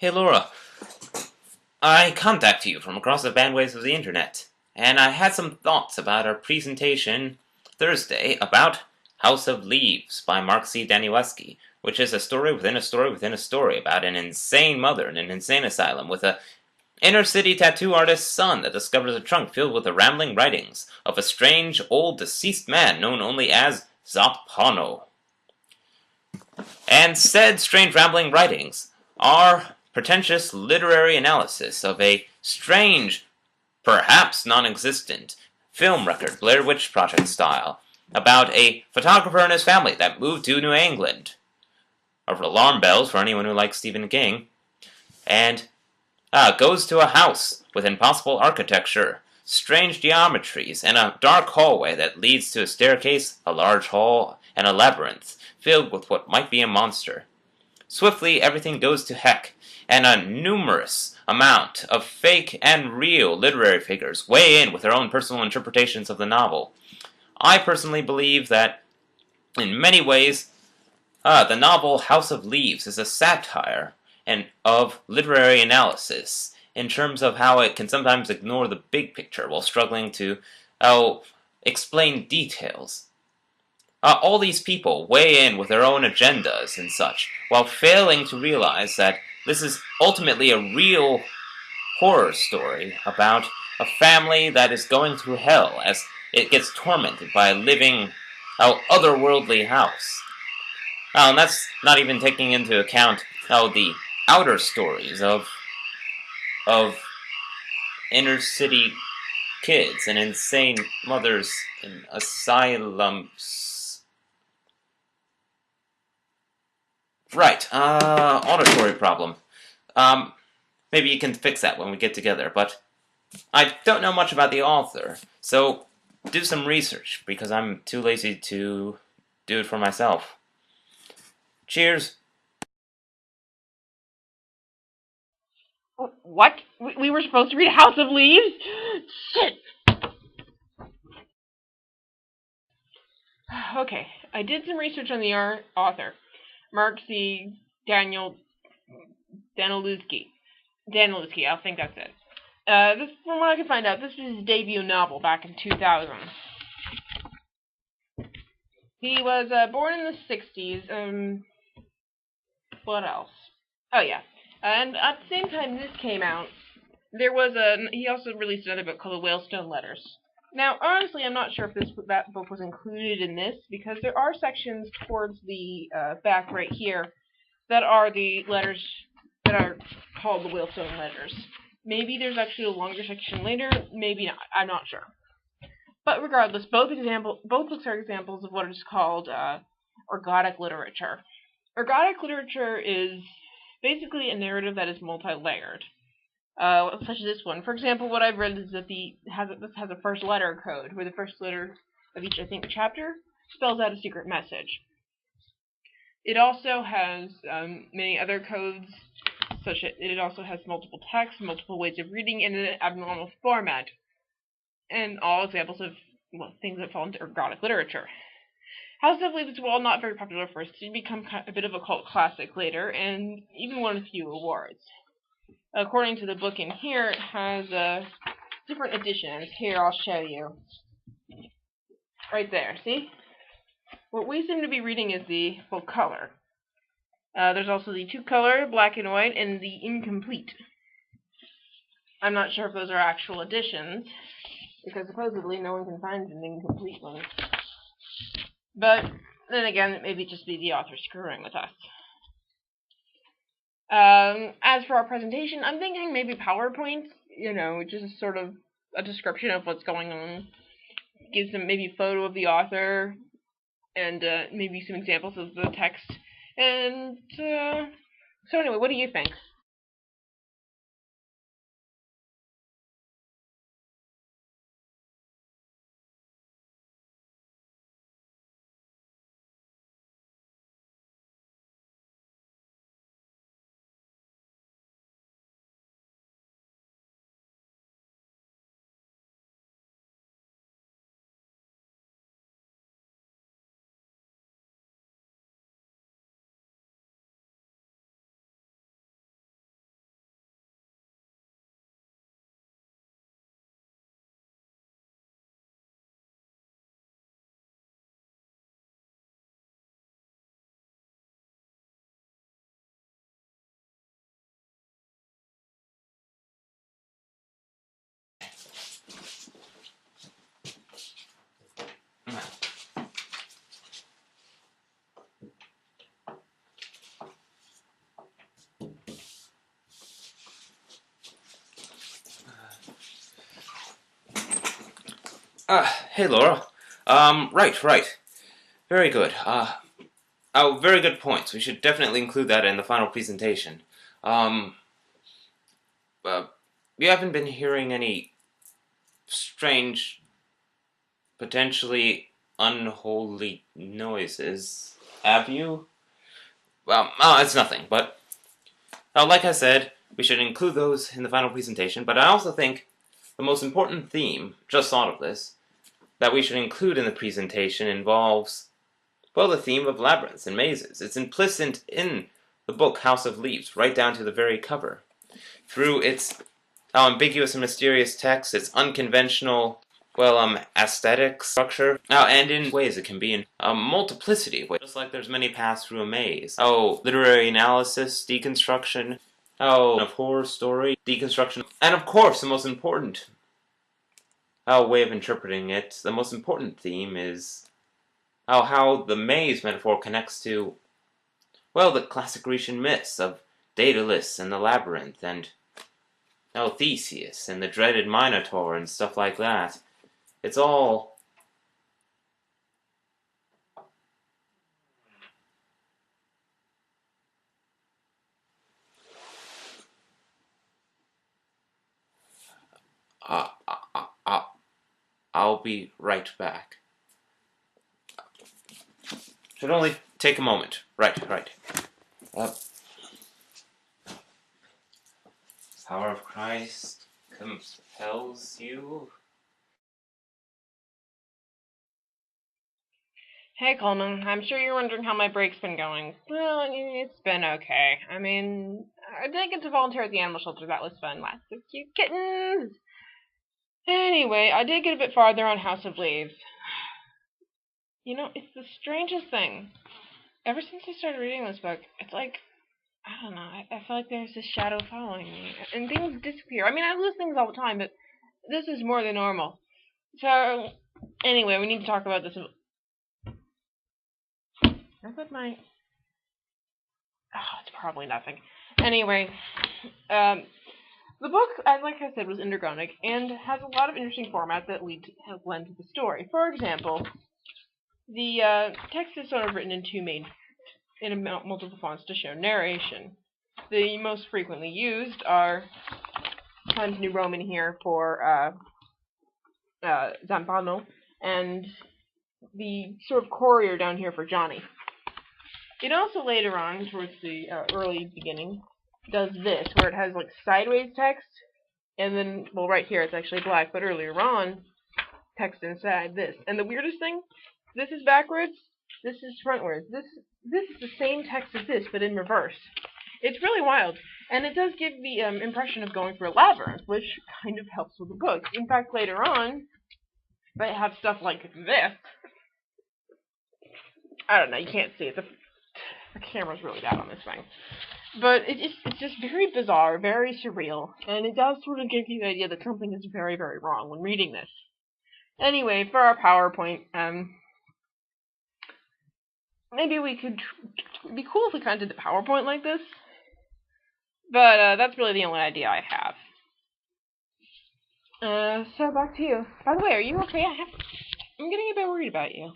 Hey Laura, I contact you from across the bandwaves of the internet, and I had some thoughts about our presentation Thursday about House of Leaves by Mark C. Danielewski, which is a story within a story within a story about an insane mother in an insane asylum with a inner city tattoo artist's son that discovers a trunk filled with the rambling writings of a strange old deceased man known only as Zapano. And said strange rambling writings are pretentious literary analysis of a strange, perhaps non-existent, film record, Blair Witch Project style, about a photographer and his family that moved to New England. Of alarm bells for anyone who likes Stephen King. And goes to a house with impossible architecture, strange geometries, and a dark hallway that leads to a staircase, a large hall, and a labyrinth filled with what might be a monster. Swiftly, everything goes to heck, and a numerous amount of fake and real literary figures weigh in with their own personal interpretations of the novel. I personally believe that, in many ways, the novel House of Leaves is a satire and of literary analysis in terms of how it can sometimes ignore the big picture while struggling to explain details. All these people weigh in with their own agendas and such, while failing to realize that this is ultimately a real horror story about a family that is going through hell as it gets tormented by a living, otherworldly house. And that's not even taking into account the outer stories of inner city kids and insane mothers in asylums. Right, auditory problem. Maybe you can fix that when we get together, but I don't know much about the author, so do some research, because I'm too lazy to do it for myself. Cheers! What? We were supposed to read House of Leaves? Shit! Okay, I did some research on the author, Mark C. Danielewski. Danielewski, I think that's it. This, from what I can find out, this was his debut novel back in 2000. He was born in the 60s. What else? Oh, yeah. And at the same time this came out, he also released another book called The Whalestone Letters. Now, honestly, I'm not sure if that book was included in this, because there are sections towards the back right here that are the letters that are called the Whalestone Letters. Maybe there's actually a longer section later, maybe not. I'm not sure. But regardless, both books are examples of what is called ergodic literature. Ergodic literature is basically a narrative that is multi-layered. Such as this one. For example, what I've read is that this has a first letter code, where the first letter of each, I think, chapter spells out a secret message. It also has many other codes, it also has multiple texts, multiple ways of reading, and an abnormal format, and all examples of things that fall into ergodic literature. House of Leaves, while not very popular first, did become a bit of a cult classic later, and even won a few awards. According to the book in here, it has different editions. Here, I'll show you. Right there, see? What we seem to be reading is the full color. There's also the two-color, black and white, and the incomplete. I'm not sure if those are actual editions, because supposedly no one can find an incomplete one. But then again, it may just be the author screwing with us. As for our presentation, I'm thinking maybe PowerPoint, just sort of a description of what's going on. Give some maybe a photo of the author, and maybe some examples of the text. And so anyway, what do you think? Hey, Laura. Right. Very good. Very good points. We should definitely include that in the final presentation. Um, uh, you haven't been hearing any strange, potentially unholy noises, have you? Well, it's nothing, but, like I said, we should include those in the final presentation, but I also think the most important theme, just thought of this, that we should include in the presentation involves, well, the theme of labyrinths and mazes. It's implicit in the book House of Leaves, right down to the very cover. Through its ambiguous and mysterious text, its unconventional, aesthetic structure, and in ways it can be in a multiplicity of ways. Just like there's many paths through a maze. Literary analysis, deconstruction, of horror story, deconstruction, and of course, the most important way of interpreting it, the most important theme is how the maze metaphor connects to, well, the classic Grecian myths of Daedalus and the labyrinth, and Theseus and the dreaded Minotaur and stuff like that. It's all uh, uh, uh, I'll be right back. Should only take a moment. Right. Power of Christ compels you. Hey Coleman, I'm sure you're wondering how my break's been going. Well, it's been okay. I mean, I did get to volunteer at the animal shelter. That was fun. Lots of cute kittens. Anyway, I did get a bit farther on House of Leaves. You know, it's the strangest thing. Ever since I started reading this book, it's like, I don't know, I feel like there's this shadow following me. And things disappear. I mean, I lose things all the time, but this is more than normal. So, anyway, we need to talk about this. I put my... Oh, it's probably nothing. Anyway, the book, like I said, was intergonic and has a lot of interesting formats that have led to the story. For example, the text is sort of written in multiple fonts to show narration. The most frequently used are Times New Roman here for Zampano, and the sort of courier down here for Johnny. It also later on, towards the early beginning, does this, where it has like sideways text, and then, well, right here it's actually black, but earlier on, text inside this. And the weirdest thing, this is backwards, this is frontwards. This is the same text as this, but in reverse. It's really wild, and it does give the impression of going through a labyrinth, which kind of helps with the book. In fact, later on, they have stuff like this. I don't know, you can't see it. The camera's really bad on this thing. But it's just very bizarre, very surreal, and it does sort of give you the idea that something is very, very wrong when reading this. Anyway, for our PowerPoint, maybe we could... It'd be cool if we kind of did the PowerPoint like this. But that's really the only idea I have. So back to you. By the way, are you okay? I'm getting a bit worried about you.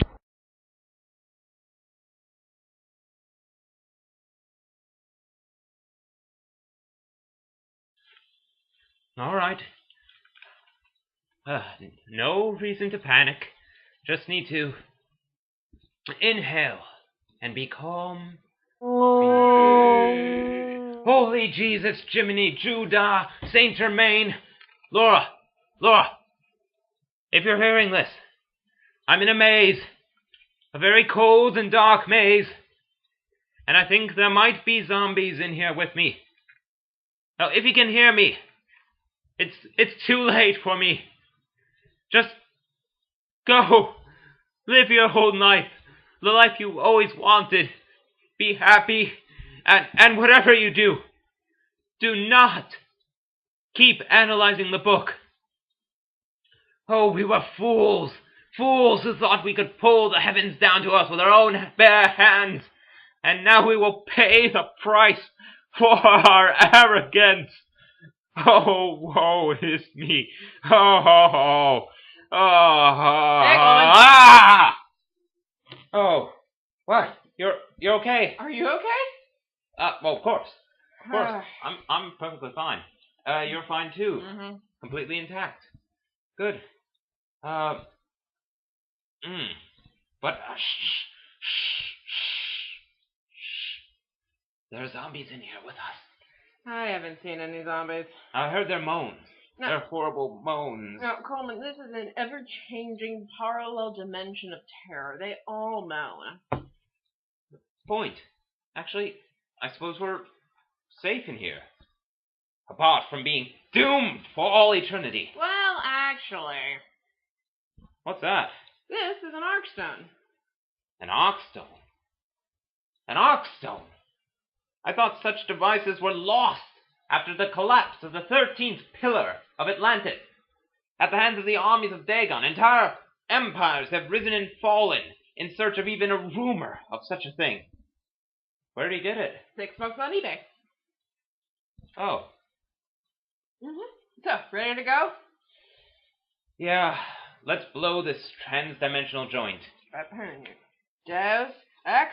All right. No reason to panic. Just need to inhale and be calm. Holy Jesus, Jiminy, Judah, Saint Germain. Laura, if you're hearing this, I'm in a maze, a very cold and dark maze, and I think there might be zombies in here with me. Now, if you can hear me, it's too late for me. Just go, live your whole life, the life you always wanted. Be happy, and whatever you do not keep analyzing the book. Oh, we were fools who thought we could pull the heavens down to us with our own bare hands, and now we will pay the price for our arrogance. Oh, woe is me. Oh. Oh, what? You're okay? Are you okay? Well, of course. Of course. I'm perfectly fine. You're fine too. Mm-hmm. Completely intact. Good. But there are zombies in here with us. I haven't seen any zombies. I heard their moans. No. Their horrible moans. No, Coleman, this is an ever-changing parallel dimension of terror. They all moan. Point. Actually, I suppose we're safe in here. Apart from being doomed for all eternity. Well, actually, What's that? this is an arcstone. An oxstone. An oxstone. I thought such devices were lost after the collapse of the 13th pillar of Atlantis. At the hands of the armies of Dagon, entire empires have risen and fallen in search of even a rumor of such a thing. Where did he get it? $6 on eBay. Oh. So, ready to go? Yeah, let's blow this trans-dimensional joint. Deus Ex